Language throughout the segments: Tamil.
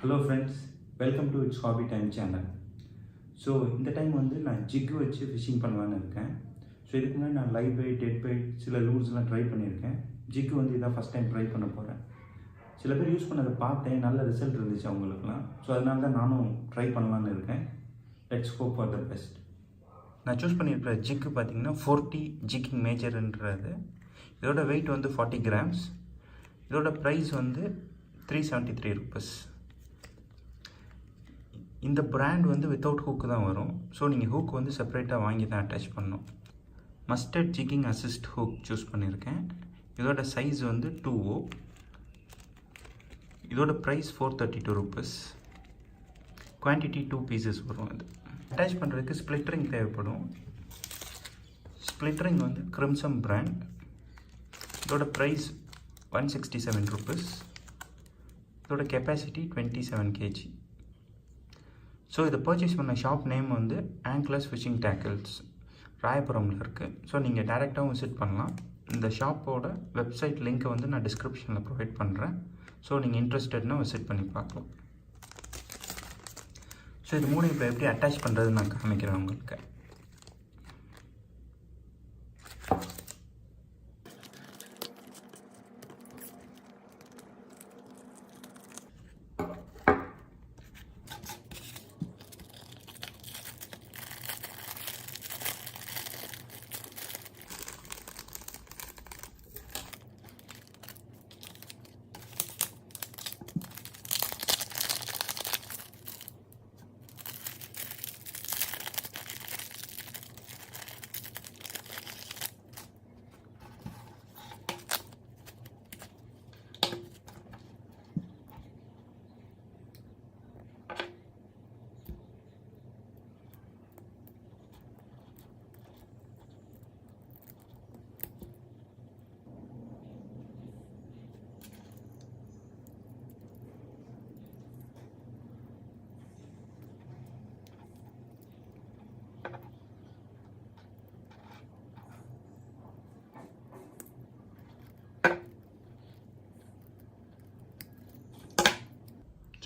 Hello friends, welcome to its hobby time channel. So இந்த டைம் வந்து நான் ஜிக் வச்சு ஃபிஷிங் பண்ணலான்னு இருக்கேன். ஸோ இதுக்கு முன்னாடி நான் லைவ் பைட், டெட் பைட் சில லூர்ஸ்லாம் ட்ரை பண்ணியிருக்கேன். ஜிக் வந்து இதான் ஃபஸ்ட் டைம் ட்ரை பண்ண போகிறேன். சில பேர் யூஸ் பண்ணதை பார்த்தேன், நல்ல ரிசல்ட் இருந்துச்சு அவங்களுக்குலாம். ஸோ அதனால தான் நானும் ட்ரை பண்ணலான்னு இருக்கேன். Let's hope for the best. நான் சூஸ் பண்ணியிருக்கிற ஜிக்கு பார்த்தீங்கன்னா 40 ஜிக்கிங் மேஜர்ன்றது. இதோட வெயிட் வந்து 40 grams. இதோட ப்ரைஸ் வந்து 373 rupees. இந்த பிராண்ட் வந்து வித்தவுட் ஹூக்கு தான் வரும். ஸோ நீங்கள் ஹூக் வந்து செப்பரேட்டாக வாங்கி தான் அட்டாச் பண்ணணும். Mustard jigging assist hook choose பண்ணியிருக்கேன். இதோட சைஸ் வந்து 2O. இதோட ப்ரைஸ் 432 rupees. குவான்டிட்டி 2 pieces வரும். இது அட்டாச் பண்ணுறதுக்கு ஸ்ப்ளிட்டரிங் தேவைப்படும். ஸ்ப்ளிட்டரிங் வந்து கிரிம்சம் பிராண்ட். இதோட ப்ரைஸ் 167 rupees. இதோட கெப்பாசிட்டி 27 kg. ஸோ இதை பர்ச்சேஸ் பண்ண ஷாப் நேம் வந்து ஆங்க்லர்ஸ் ஃபிஷிங் டேக்கிள்ஸ், ராயபுரமில் இருக்குது. ஸோ நீங்கள் டேரெக்டாகவும் விசிட் பண்ணலாம். இந்த ஷாப்போட வெப்சைட் லிங்க்கை வந்து நான் டிஸ்கிரிப்ஷனில் ப்ரொவைட் பண்ணுறேன். ஸோ நீங்கள் இன்ட்ரெஸ்டட்னா விசிட் பண்ணி பார்க்கலாம். ஸோ இது மூணு இப்போ எப்படி அட்டாச் பண்ணுறதுன்னு நான் காமிக்கிறேன் உங்களுக்கு.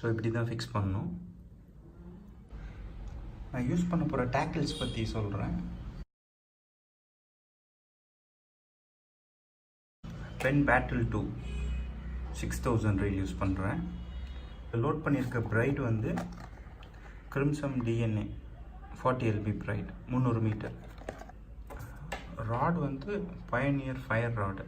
ஸோ இப்படி தான் ஃபிக்ஸ் பண்ணணும். நான் யூஸ் பண்ண போகிற டேக்கிள்ஸ் பற்றி சொல்கிறேன். பென் பேட்டில் 2 6000 ரீல் யூஸ் பண்ணுறேன். லோட் பண்ணியிருக்க பிரைட் வந்து crimson DNA 40 LB braid 300 metre. Rod வந்து பயனியர் ஃபயர் ராடு.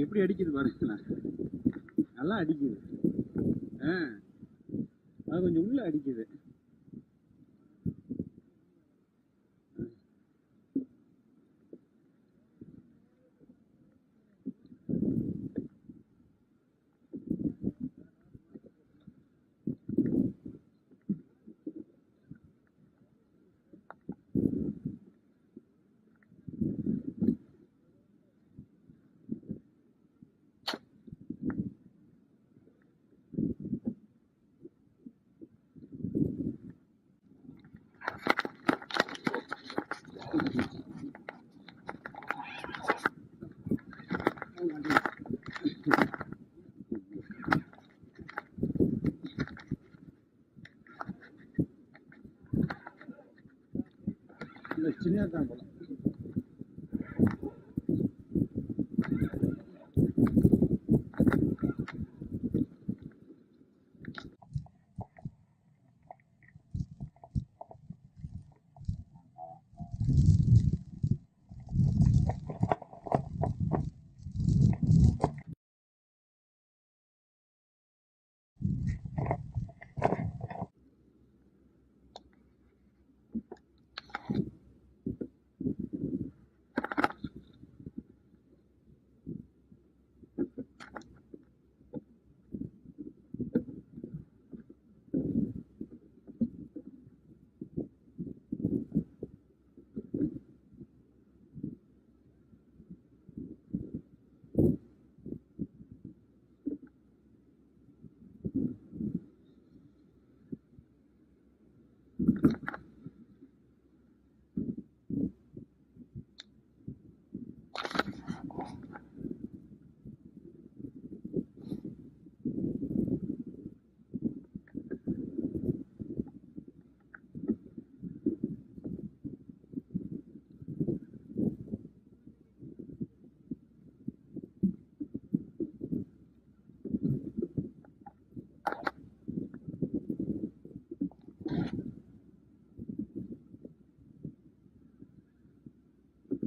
எப்படி அடிக்குது பாருங்க, நல்லா அடிக்குது. அது கொஞ்சம் உள்ள அடிக்குது. இல்லை சின்னதாக தான் போல.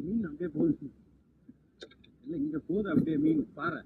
மீன் அப்படியே போகுது, இல்லை இங்கே போகுது அப்படியே மீன் பாறை.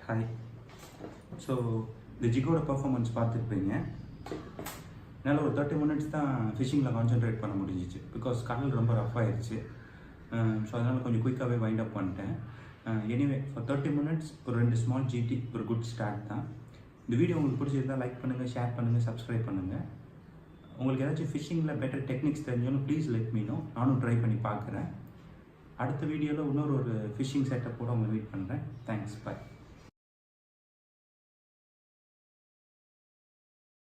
ஹாய். ஸோ இந்த ஜிக்கோட பர்ஃபார்மன்ஸ் பார்த்துருப்பீங்க. என்னால் ஒரு 30 minutes தான் ஃபிஷிங்கில் கான்சென்ட்ரேட் பண்ண முடிஞ்சிச்சு. பிகாஸ் கடல் ரொம்ப ரஃப் ஆயிடுச்சு. ஸோ அதனால் கொஞ்சம் குயிக்காகவே வைண்ட் அப் பண்ணிட்டேன். எனிவே ஃபார் 30 minutes ஒரு 2 ஸ்மால் ஜிடி ஒரு குட் ஸ்டார்ட் தான். இந்த வீடியோ உங்களுக்கு பிடிச்சிருந்தால் லைக் பண்ணுங்கள், ஷேர் பண்ணுங்கள், சப்ஸ்கிரைப் பண்ணுங்கள். உங்களுக்கு ஏதாச்சும் ஃபிஷிங்கில் பெட்டர் டெக்னிக்ஸ் தெரிஞ்சாலும் ப்ளீஸ் லெட் மீ நோ. நானும் ட்ரை பண்ணி பார்க்குறேன். அடுத்த வீடியோவில் இன்னொரு ஃபிஷிங் செட்டப் கூட உங்களை மீட் பண்ணுறேன். Thanks, by.